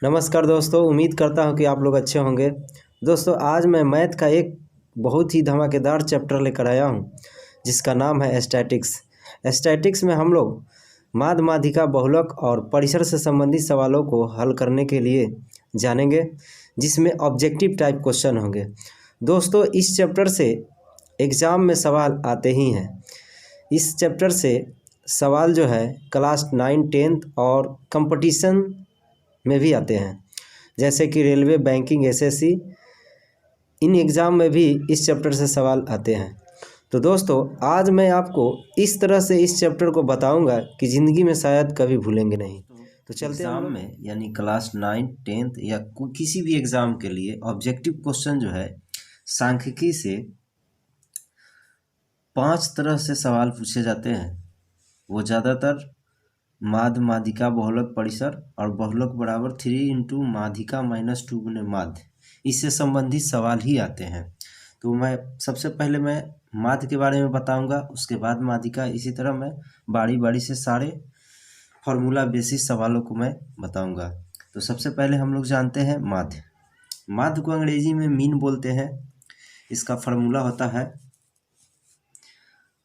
नमस्कार दोस्तों, उम्मीद करता हूँ कि आप लोग अच्छे होंगे। दोस्तों, आज मैं मैथ का एक बहुत ही धमाकेदार चैप्टर लेकर आया हूँ जिसका नाम है स्टैटिक्स। स्टैटिक्स में हम लोग माध्य, माध्यिका, बहुलक और परिसर से संबंधित सवालों को हल करने के लिए जानेंगे, जिसमें ऑब्जेक्टिव टाइप क्वेश्चन होंगे। दोस्तों, इस चैप्टर से एग्ज़ाम में सवाल आते ही हैं। इस चैप्टर से सवाल जो है क्लास 9, 10th और कंपटीशन में भी आते हैं, जैसे कि railway, banking, SSC. In exam में भी इस चैप्टर से सवाल आते हैं। तो दोस्तों, आज मैं आपको इस तरह से इस चैप्टर को बताऊंगा कि ज़िंदगी में शायद कभी भूलेंगे नहीं। तो चलते हैं एग्ज़ाम में, यानी क्लास 9, 10th या किसी भी एग्ज़ाम के लिए ऑब्जेक्टिव क्वेश्चन जो है सांख्यिकी से 5 तरह से सवाल पूछे जाते हैं। वो ज़्यादातर माध्य, माध्यिका, बहुलक, परिसर और बहुलक बराबर 3 इंटू माध्यिका माइनस 2 गुने माध्य, इससे संबंधित सवाल ही आते हैं। तो मैं सबसे पहले माध्य के बारे में बताऊंगा, उसके बाद माध्यिका। इसी तरह मैं बारी बारी से सारे फार्मूला बेसिस सवालों को मैं बताऊंगा। तो सबसे पहले हम लोग जानते हैं माध्य। माध्य को अंग्रेजी में मीन बोलते हैं। इसका फार्मूला होता है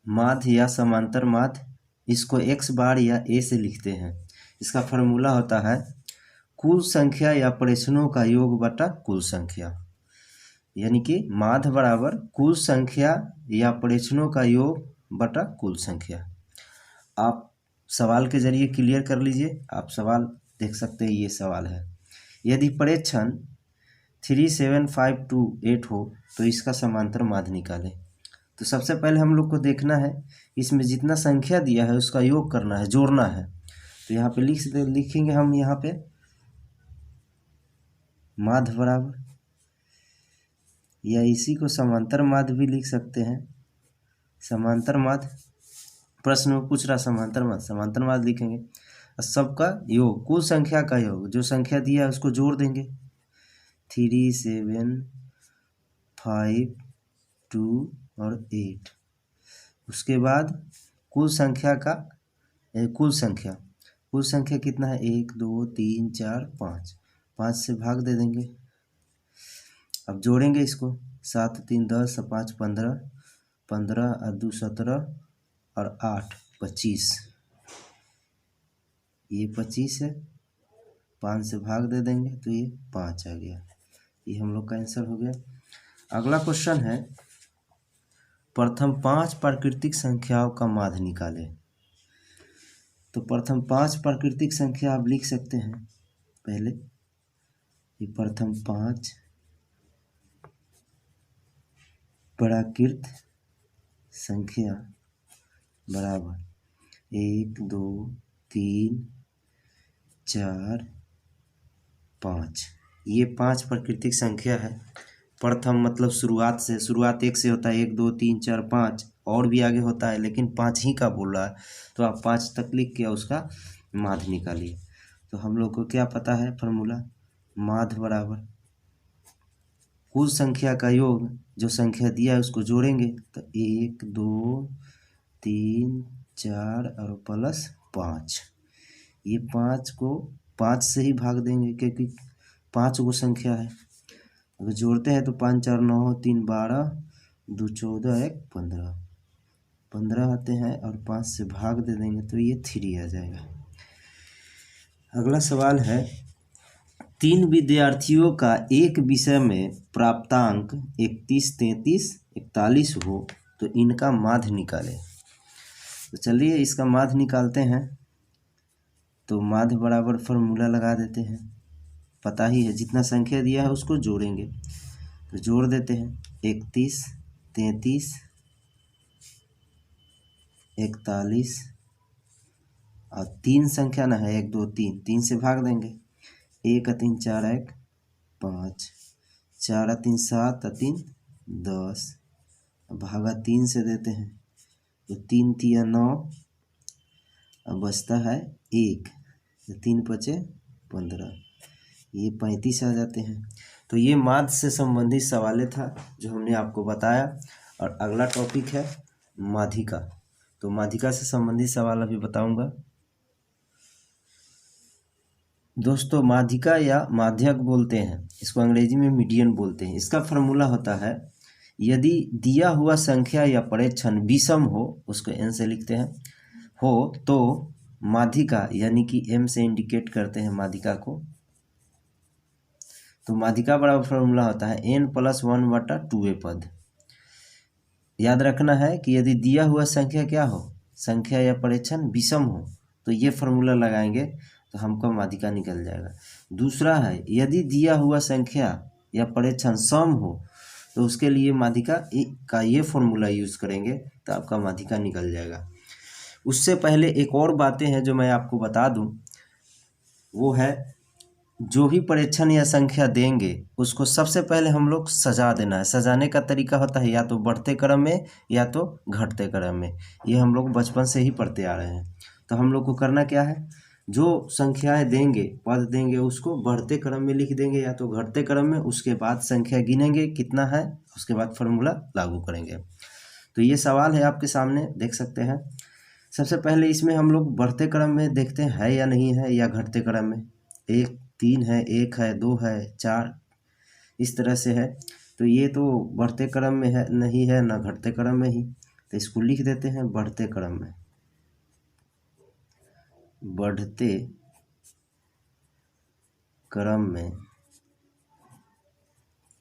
माध्य या समांतर माध्य, इसको x बार या a से लिखते हैं। इसका फार्मूला होता है कुल संख्या या प्रेक्षणों का योग बटा कुल संख्या, यानी कि माध्य बराबर कुल संख्या या प्रेक्षणों का योग बटा कुल संख्या। आप सवाल के जरिए क्लियर कर लीजिए। आप सवाल देख सकते हैं, ये सवाल है, यदि प्रेक्षण 3, 7, 5, 2, 8 हो तो इसका समांतर माध्य निकालें। तो सबसे पहले हम लोग को देखना है, इसमें जितना संख्या दिया है उसका योग करना है, जोड़ना है। तो यहाँ पे लिखेंगे हम यहाँ पे माध्य बराबर, या इसी को समांतर माध्य भी लिख सकते हैं। समांतर माध्य, प्रश्न में पूछ रहा समांतर माध्य लिखेंगे। और सबका योग, कुल संख्या का योग, जो संख्या दिया है उसको जोड़ देंगे। 3, 7, 5, 2 और 8। उसके बाद कुल संख्या कितना है? 1, 2, 3, 4, 5। 5 से भाग दे देंगे। अब जोड़ेंगे इसको। 7, 3, 10, 5, 15, 15 और 2, 17 और 8, 25। ये 25 है, 5 से भाग दे देंगे तो ये 5 आ गया। ये हम लोग का आंसर हो गया। अगला क्वेश्चन है, प्रथम 5 प्राकृतिक संख्याओं का माध्य निकालें। तो प्रथम 5 प्राकृतिक संख्या आप लिख सकते हैं। पहले ये प्रथम 5 प्राकृत संख्या बराबर 1, 2, 3, 4, 5। ये 5 प्राकृतिक संख्या है। प्रथम मतलब शुरुआत 1 से होता है। 1, 2, 3, 4, 5 और भी आगे होता है, लेकिन 5 ही का बोल रहा है, तो आप 5 तक लिख के उसका माध्य निकालिए। तो हम लोग को क्या पता है फार्मूला? माध्य बराबर कुल संख्या का योग, जो संख्या दिया है उसको जोड़ेंगे तो 1, 2, 3, 4 और प्लस 5। ये 5 को 5 से ही भाग देंगे, क्योंकि 5 वो संख्या है। अगर जोड़ते हैं तो 5, 4, 9, 3, 12, 2, 14, 1, 15। 15 आते हैं और 5 से भाग दे देंगे तो ये 3 आ जाएगा। अगला सवाल है, 3 विद्यार्थियों का एक विषय में प्राप्तांक 31, 33, 41 हो तो इनका माध्य निकालें। तो चलिए इसका माध्य निकालते हैं। तो माध्य बराबर फार्मूला लगा देते हैं, पता ही है, जितना संख्या दिया है उसको जोड़ेंगे। तो जोड़ देते हैं 31, 33, 41 और 3 संख्या ना है, 1, 2, 3, 3 से भाग देंगे। 1 और 3, 4, 1, 5, 4 और 3, 7 और 3, 10, भागा 3 से देते हैं तो 3 तिया 9, अब बचता है 1, तो 3 बचे 15, ये 35 आ जाते हैं। तो ये माध्य से संबंधित सवाल था जो हमने आपको बताया। और अगला टॉपिक है माध्यिका। तो माध्यिका से संबंधित सवाल अभी बताऊंगा। दोस्तों माध्यिका या माध्यक बोलते हैं, इसको अंग्रेजी में मीडियन बोलते हैं। इसका फॉर्मूला होता है, यदि दिया हुआ संख्या या परीक्षण विषम हो, उसको एन से लिखते हैं, हो तो माध्यिका यानी कि एम से इंडिकेट करते हैं माध्यिका को, तो माध्यिका बराबर फॉर्मूला होता है n+1/2a पद। याद रखना है कि यदि दिया हुआ संख्या क्या हो, संख्या या परीक्षण विषम हो, तो ये फॉर्मूला लगाएंगे तो हमको माध्यिका निकल जाएगा। दूसरा है, यदि दिया हुआ संख्या या परीक्षण सम हो, तो उसके लिए माध्यिका का ये फॉर्मूला यूज़ करेंगे तो आपका माध्यिका निकल जाएगा। उससे पहले एक और बातें हैं जो मैं आपको बता दूं, वो है जो भी परीक्षण या संख्या देंगे उसको सबसे पहले हम लोग सजा देना है। सजाने का तरीका होता है या तो बढ़ते क्रम में या तो घटते क्रम में, ये हम लोग बचपन से ही पढ़ते आ रहे हैं। तो हम लोग को करना क्या है, जो संख्याएं देंगे, पद देंगे, उसको बढ़ते क्रम में लिख देंगे या तो घटते क्रम में, उसके बाद संख्या गिनेंगे कितना है, उसके बाद फॉर्मूला लागू करेंगे। तो ये सवाल है आपके सामने, देख सकते हैं। सबसे पहले इसमें हम लोग बढ़ते क्रम में देखते हैं है या नहीं है, या घटते क्रम में, 1 3 है, 1 है, 2 है, 4 इस तरह से है। तो ये तो बढ़ते क्रम में है नहीं है, ना घटते क्रम में ही, तो इसको लिख देते हैं बढ़ते क्रम में। बढ़ते क्रम में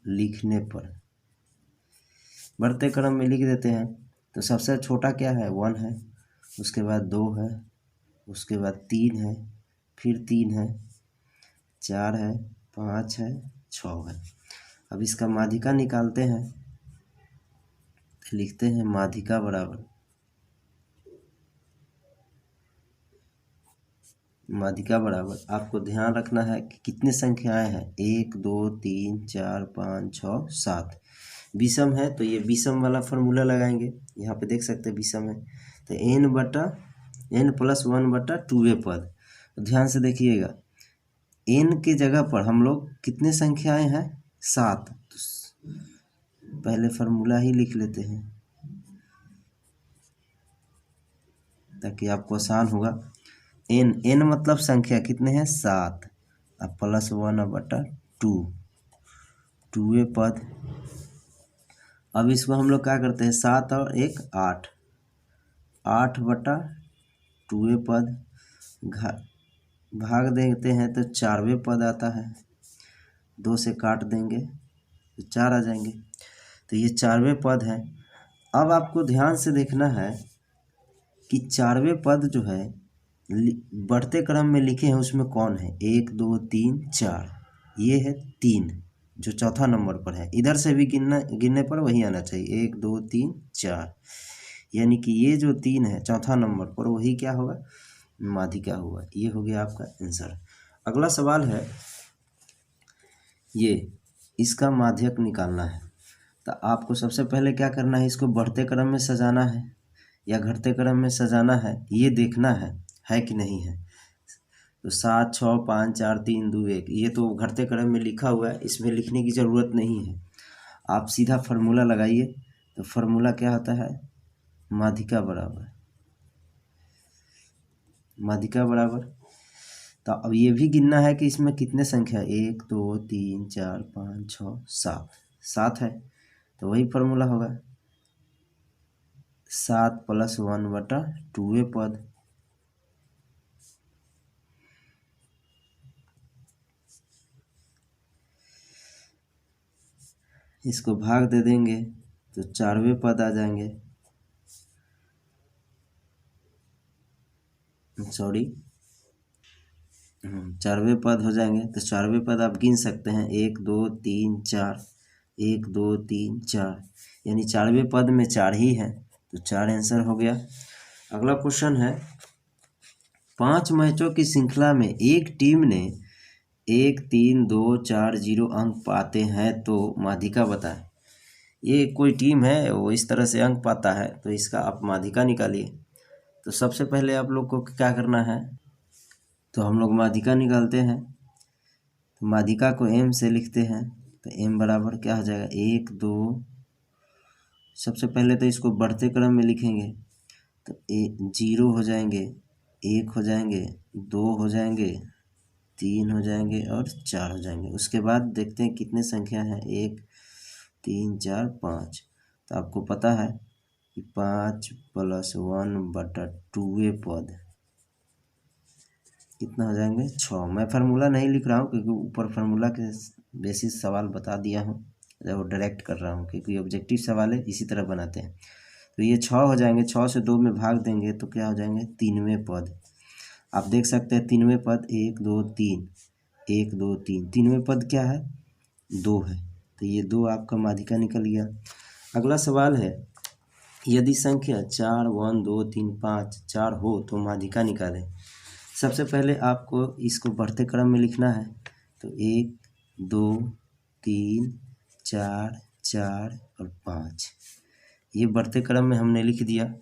लिखने पर बढ़ते क्रम में लिख देते हैं। तो सबसे छोटा क्या है, 1 है, उसके बाद 2 है, उसके बाद 3 है, फिर 3 है, 4 है, 5 है, 6 है। अब इसका माध्यिका निकालते हैं, तो लिखते हैं माध्यिका बराबर, माध्यिका बराबर आपको ध्यान रखना है कि कितने संख्याएं हैं, 1 2 3 4 5 6 7। विषम है तो ये विषम वाला फॉर्मूला लगाएंगे, यहाँ पे देख सकते हैं विषम है तो n+1/2a पद। ध्यान से देखिएगा, n की जगह पर हम लोग कितने संख्याएं हैं, 7, तो पहले फॉर्मूला ही लिख लेते हैं ताकि आपको आसान होगा। n मतलब संख्या कितने हैं, 7, अब +1/2, 2a पद। अब इसको हम लोग क्या करते हैं, 7 और 1 8, 8/2a पद, भाग देते हैं तो 4वें पद आता है, 2 से काट देंगे तो 4 आ जाएंगे, तो ये 4वें पद है। अब आपको ध्यान से देखना है कि 4वें पद जो है बढ़ते क्रम में लिखे हैं उसमें कौन है, 1 2 3 4, ये है 3 जो चौथा नंबर पर है। इधर से भी गिनने पर वही आना चाहिए, 1 2 3 4, यानी कि ये जो 3 है चौथा नंबर पर, वही क्या होगा, माध्यिका हुआ। ये हो गया आपका आंसर। अगला सवाल है, ये इसका माध्यक निकालना है। तो आपको सबसे पहले क्या करना है, इसको बढ़ते क्रम में सजाना है या घटते क्रम में सजाना है, ये देखना है कि नहीं है। तो 7 6 5 4 3 2 1, ये तो घटते क्रम में लिखा हुआ है, इसमें लिखने की ज़रूरत नहीं है। आप सीधा फार्मूला लगाइए, तो फार्मूला क्या होता है, माध्यिका बराबर, माध्यिका बराबर। तो अब ये भी गिनना है कि इसमें कितने संख्या है, 1 2 3 4 5 6 7, 7 है, तो वही फार्मूला होगा 7+1/2a पद। इसको भाग दे देंगे तो 4वें पद आ जाएंगे, सॉरी 4वें पद हो जाएंगे। तो 4वें पद आप गिन सकते हैं, 1 2 3 4, 1 2 3 4, यानी 4वें पद में 4 ही है, तो 4 आंसर हो गया। अगला क्वेश्चन है, 5 मैचों की श्रृंखला में एक टीम ने 1 3 2 4 0 अंक पाते हैं तो माध्यिका बताएं। ये कोई टीम है वो इस तरह से अंक पाता है, तो इसका आप माध्यिका निकालिए। तो सबसे पहले आप लोग को क्या करना है, तो हम लोग माध्यिका निकालते हैं। तो माध्यिका को m से लिखते हैं, तो m बराबर क्या हो जाएगा, 1 2, सबसे पहले तो इसको बढ़ते क्रम में लिखेंगे तो 0 हो जाएंगे, 1 हो जाएंगे, 2 हो जाएंगे, 3 हो जाएंगे और 4 हो जाएंगे। उसके बाद देखते हैं कितने संख्या हैं, 1 3 4 5। तो आपको पता है कि 5 + 1/2 पद कितना हो जाएंगे, 6। मैं फार्मूला नहीं लिख रहा हूँ क्योंकि ऊपर फार्मूला के बेसिस सवाल बता दिया हूँ, वो डायरेक्ट कर रहा हूँ क्योंकि ऑब्जेक्टिव सवाल है, इसी तरह बनाते हैं। तो ये 6 हो जाएंगे, 6 से 2 में भाग देंगे तो क्या हो जाएंगे, 3वें पद। आप देख सकते हैं 3वें पद 1 2 3, 1 2 3, 3वें पद क्या है, 2 है। तो ये 2 आपका माध्यिका निकल गया। अगला सवाल है, यदि संख्या 4 1 2 3 5 4 हो तो माध्यिका निकालें। सबसे पहले आपको इसको बढ़ते क्रम में लिखना है। तो 1 2 3 4 4 और 5, ये बढ़ते क्रम में हमने लिख दिया।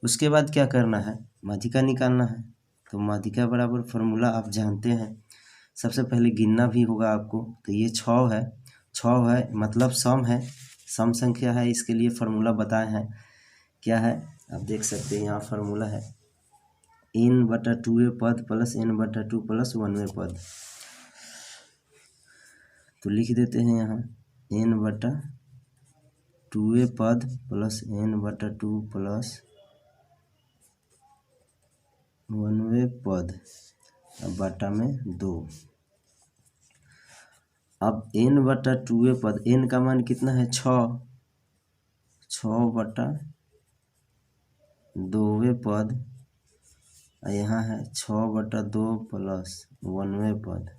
उसके बाद क्या करना है, माध्यिका निकालना है। तो माध्यिका बराबर फार्मूला आप जानते हैं, सबसे पहले गिनना भी होगा आपको। तो ये 6 है, 6 है मतलब सम है, सम संख्या है, इसके लिए फार्मूला बताए हैं। क्या है, आप देख सकते हैं यहाँ फार्मूला है n/2 पद प्लस n/2 प्लस 1वें पद। तो लिख देते हैं यहाँ n/2 पद प्लस n/2 प्लस 1वें पद अब बटा में 2। अब n/2 पद, n का मान कितना है, 6, 6/2 पद, यहाँ है 6/2 प्लस 1वें पद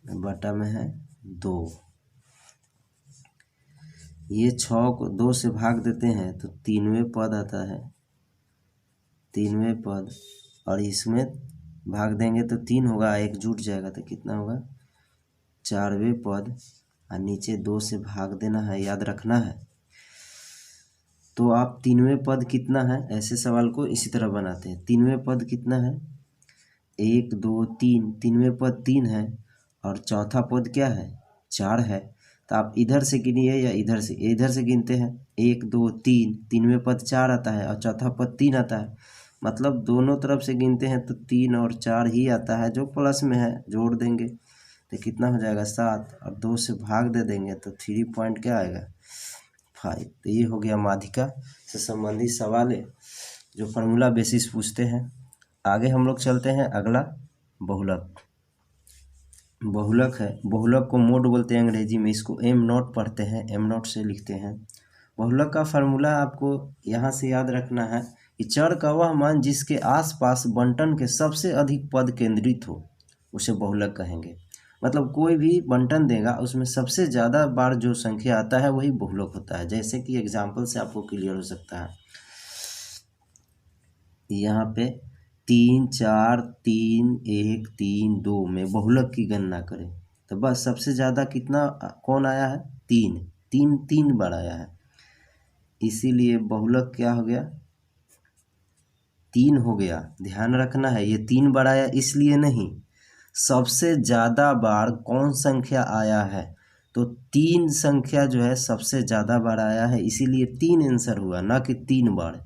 बटा में है 2। ये 6 को 2 से भाग देते हैं तो 3वें पद आता है, 3वें पद, और इसमें भाग देंगे तो 3 होगा, एक जुट जाएगा तो कितना होगा, 4वें पद, और नीचे 2 से भाग देना है, याद रखना है। तो आप 3वें पद कितना है, ऐसे सवाल को इसी तरह बनाते हैं। 3वें पद कितना है, 1 2 3, 3वें पद 3 है और चौथा पद क्या है, 4 है। तो आप इधर से गिनिए या इधर से गिनते हैं, 1 2 3, 3वें पद 4 आता है और चौथा पद 3 आता है, मतलब दोनों तरफ से गिनते हैं तो 3 और 4 ही आता है, जो प्लस में है जोड़ देंगे तो कितना हो जाएगा, 7, और 2 से भाग दे देंगे तो 3 पॉइंट क्या आएगा, 5। तो ये हो गया माध्यिका से संबंधित सवाल है जो फार्मूला बेसिस पूछते हैं। आगे हम लोग चलते हैं, अगला बहुलक। बहुलक है, बहुलक को मोड बोलते हैं अंग्रेजी में, इसको m0 पढ़ते हैं, m0 से लिखते हैं। बहुलक का फार्मूला आपको यहाँ से याद रखना है कि चर का वह मान जिसके आसपास बंटन के सबसे अधिक पद केंद्रित हो उसे बहुलक कहेंगे। मतलब कोई भी बंटन देगा उसमें सबसे ज़्यादा बार जो संख्या आता है वही बहुलक होता है। जैसे कि एग्जाम्पल से आपको क्लियर हो सकता है, यहाँ पे 3 4 3 1 3 2 में बहुलक की गणना करें तो बस सबसे ज़्यादा कितना कौन आया है, 3, 3 बार आया है, इसीलिए बहुलक क्या हो गया, 3 हो गया। ध्यान रखना है, ये 3 बार आया इसलिए नहीं, सबसे ज़्यादा बार कौन संख्या आया है, तो 3 संख्या जो है सबसे ज़्यादा बार आया है, इसीलिए 3 आंसर हुआ, ना कि 3 बार।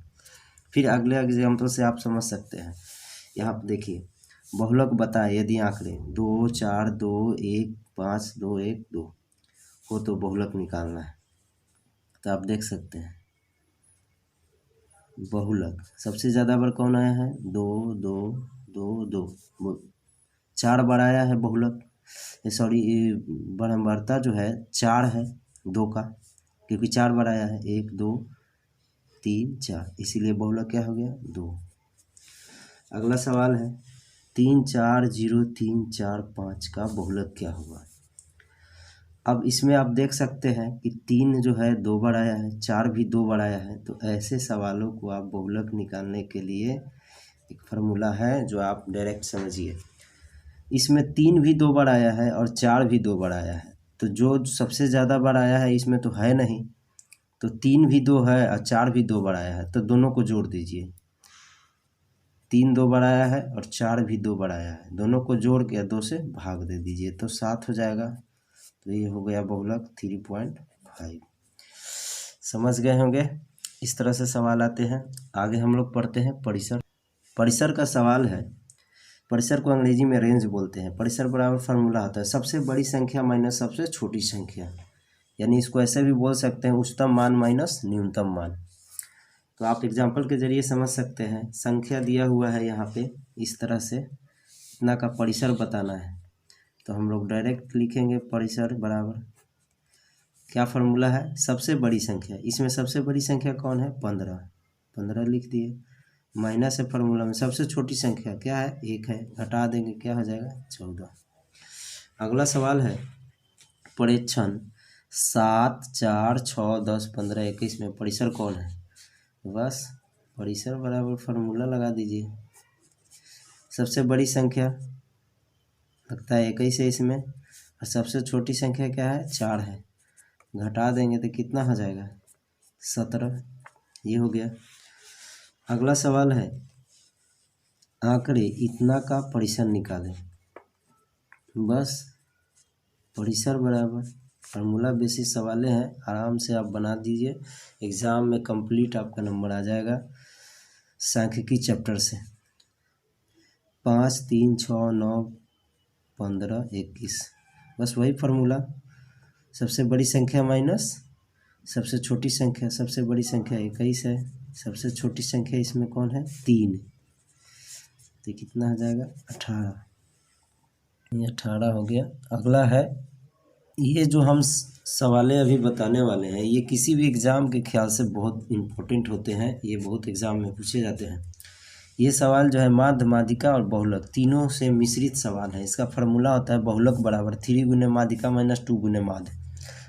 फिर अगले एग्जाम्पल से आप समझ सकते हैं। यहाँ पर देखिए, बहुलक बताए यदि आंकड़े 2 4 2 1 5 2 1 2 हो तो बहुलक निकालना है। तो आप देख सकते हैं बहुलक सबसे ज़्यादा बार कौन आया है, 2 2 2 2, 4 बार आया है बहुलक, सॉरी बारंबारता जो है 4 है 2 का, क्योंकि 4 बार आया है, 1 2 3 4, इसीलिए बहुलक क्या हो गया, 2। अगला सवाल है 3 4 0 3 4 5 का बहुलक क्या होगा। अब इसमें आप देख सकते हैं कि 3 जो है 2 बार आया है, 4 भी 2 बार आया है, तो ऐसे सवालों को आप बहुलक निकालने के लिए एक फार्मूला है जो आप डायरेक्ट समझिए। इसमें 3 भी 2 बार आया है और 4 भी 2 बार आया है, तो जो सबसे ज़्यादा बार आया है इसमें तो है नहीं, तो 3 भी 2 है और 4 भी 2 बार आया है, तो दोनों को जोड़ दीजिए। 3 2 बार आया है और 4 भी 2 बार आया है, दोनों को जोड़ के 2 से भाग दे दीजिए तो 7 हो जाएगा। तो ये हो गया बहुलक 3.5। समझ गए होंगे, इस तरह से सवाल आते हैं। आगे हम लोग पढ़ते हैं परिसर। परिसर का सवाल है, परिसर को अंग्रेजी में रेंज बोलते हैं। परिसर बराबर फार्मूला होता है सबसे बड़ी संख्या माइनस सबसे छोटी संख्या, यानी इसको ऐसे भी बोल सकते हैं उच्चतम मान माइनस न्यूनतम मान। तो आप एग्जाम्पल के जरिए समझ सकते हैं। संख्या दिया हुआ है यहाँ पे इस तरह से, इतना का परिसर बताना है, तो हम लोग डायरेक्ट लिखेंगे परिसर बराबर क्या फार्मूला है, सबसे बड़ी संख्या। इसमें सबसे बड़ी संख्या कौन है, 15, 15 लिख दिए। माइनस है फार्मूला में, सबसे छोटी संख्या क्या है, 1 है, घटा देंगे क्या हो जाएगा, 14। अगला सवाल है परीक्षण 7, 4, 6, 10, 15, 21 में परिसर कौन है। बस परिसर बराबर फार्मूला लगा दीजिए। सबसे बड़ी संख्या लगता है 21 है इसमें, और सबसे छोटी संख्या क्या है, 4 है, घटा देंगे तो कितना हो जाएगा, 17। ये हो गया। अगला सवाल है आंकड़े इतना का परिसर निकालें। बस परिसर बराबर फार्मूला बेसिस सवालें हैं, आराम से आप बना दीजिए, एग्ज़ाम में कंप्लीट आपका नंबर आ जाएगा। सांख्यिकी चैप्टर से 5, 3, 6, 9, 15, 21, बस वही फार्मूला। सबसे बड़ी संख्या माइनस सबसे छोटी संख्या, सबसे बड़ी संख्या 21 है, सबसे छोटी संख्या इसमें कौन है, 3, तो कितना हो जाएगा, 18। ये 18 हो गया। अगला है ये जो हम सवालें अभी बताने वाले हैं, ये किसी भी एग्ज़ाम के ख्याल से बहुत इम्पोर्टेंट होते हैं, ये बहुत एग्ज़ाम में पूछे जाते हैं। ये सवाल जो है माध्य, माध्यिका और बहुलक तीनों से मिश्रित सवाल है। इसका फार्मूला होता है बहुलक बराबर 3 गुने माध्यिका माइनस 2 गुने माध्य।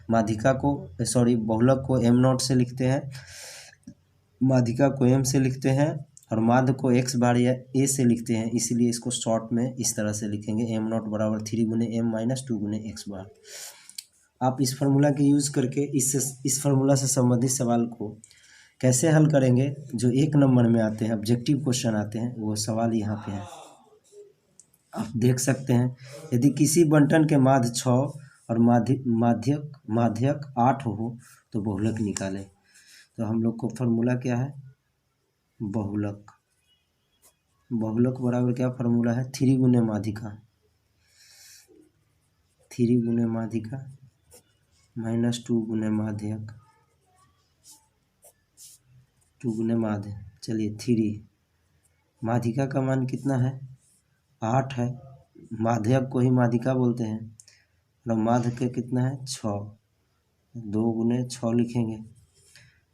माध्यिका को बहुलक को m0 से लिखते हैं, माध्यिका को m से लिखते हैं, और माध्य को x बार या a से लिखते हैं, इसीलिए इसको शॉर्ट में इस तरह से लिखेंगे m0 बराबर 3 गुने m माइनस 2 गुने x बार। आप इस फार्मूला के यूज़ करके इस फार्मूला से संबंधित सवाल को कैसे हल करेंगे, जो 1 नंबर में आते हैं, ऑब्जेक्टिव क्वेश्चन आते हैं, वो सवाल यहाँ पे है, आप देख सकते हैं। यदि किसी बंटन के माध्य 6 और माध्यक 8 हो तो बहुलक निकालें। तो हम लोग को फार्मूला क्या है, बहुलक बराबर क्या फार्मूला है, 3 गुने माध्यिका, 3 गुने माध्यिका माइनस 2 गुने माध्यक, 2 गुने माध्य, चलिए 3। माध्यिका का मान कितना है, 8 है, माध्यक को ही माध्यिका बोलते हैं, और माध्य का कितना है, 6, 2 गुने 6 लिखेंगे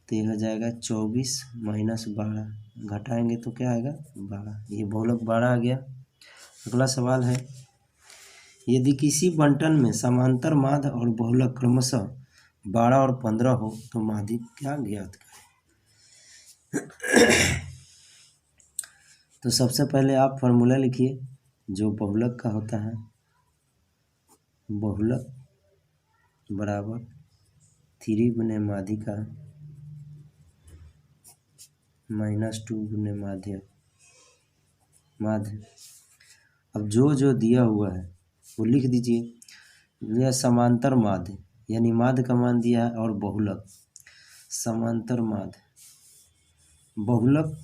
तो ये हो जाएगा 24 माइनस 12, घटाएंगे तो क्या आएगा, 12। ये बहुलक 12 आ गया। अगला सवाल है यदि किसी बंटन में समांतर माध्य और बहुलक क्रमशः 12 और 15 हो तो माध्यिक क्या ज्ञात करें। तो सबसे पहले आप फार्मूला लिखिए जो बहुलक का होता है, बहुलक बराबर 3 गुने माध्यिका माइनस 2 गुने माध्य। अब जो दिया हुआ है वो लिख दीजिए। यह समांतर माध्य, यानी माध्य का मान दिया है, और बहुलक समांतर माध्य, बहुलक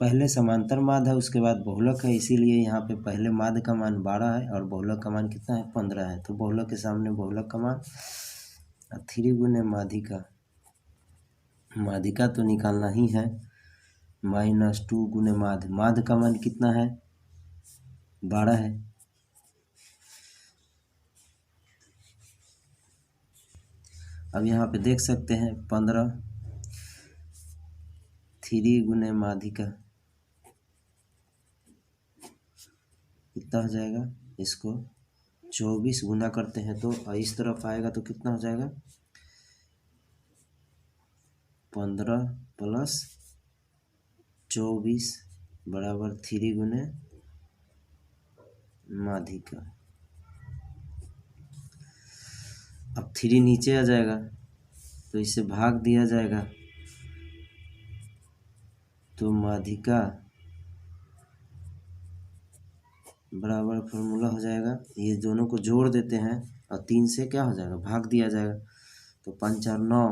पहले समांतर माध्य है उसके बाद बहुलक है, इसीलिए यहाँ पे पहले माध्य का मान 12 है और बहुलक का मान कितना है, 15 है। तो बहुलक के सामने बहुलक का मान 3 गुने माध्यिका, माध्यिका तो निकालना ही है, माइनस 2 गुने माध्य, माध्य का मान कितना है, 12 है। अब यहाँ पे देख सकते हैं 15, 3 गुने माध्यिका कितना हो जाएगा, इसको 24 गुना करते हैं तो इस तरफ आएगा तो कितना हो जाएगा, 15 प्लस 24 बराबर 3 गुने माध्यिका। अब 3 नीचे आ जाएगा तो इसे भाग दिया जाएगा, तो माध्यिका बराबर फार्मूला हो जाएगा, ये दोनों को जोड़ देते हैं और 3 से क्या हो जाएगा, भाग दिया जाएगा, तो 5 4 9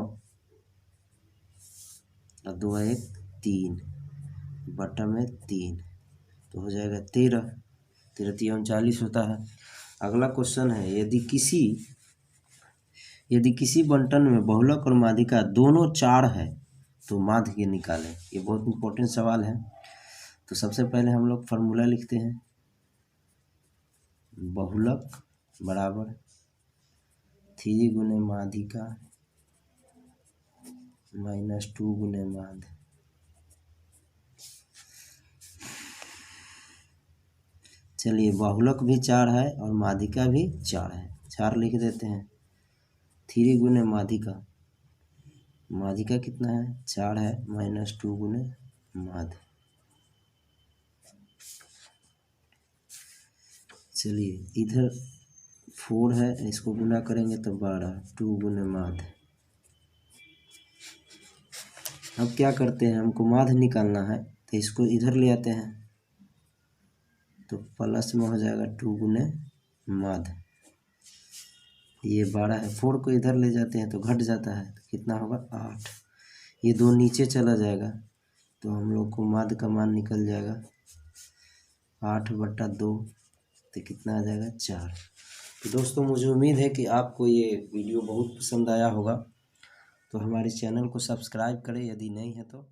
और 2 1 3 बटा में 3, तो हो जाएगा 13। 13 39 होता है। अगला क्वेश्चन है, यदि किसी बंटन में बहुलक और माध्यिका दोनों 4 है तो माध्य निकालें। ये बहुत इंपॉर्टेंट सवाल है। तो सबसे पहले हम लोग फार्मूला लिखते हैं, बहुलक बराबर 3 गुने माध्यिका -2 गुने माध्य। चलिए, बहुलक भी 4 है और माध्यिका भी 4 है, 4 लिख देते हैं। 3 गुने माध्यिका, माध्यिका कितना है 4 है, -2 गुने माध्य। चलिए, इधर 4 है, इसको गुना करेंगे तो 12, 2 गुने माध्य। अब क्या करते हैं, हमको माध्य निकालना है तो इसको इधर ले आते हैं तो प्लस में हो जाएगा 2 गुने माध्य। ये 12 है, 4 को इधर ले जाते हैं तो घट जाता है, तो कितना होगा 8। ये 2 नीचे चला जाएगा तो हम लोग को माध्य का मान निकल जाएगा 8/2, तो कितना आ जाएगा 4। तो दोस्तों, मुझे उम्मीद है कि आपको ये वीडियो बहुत पसंद आया होगा। तो हमारे चैनल को सब्सक्राइब करें यदि नहीं है तो।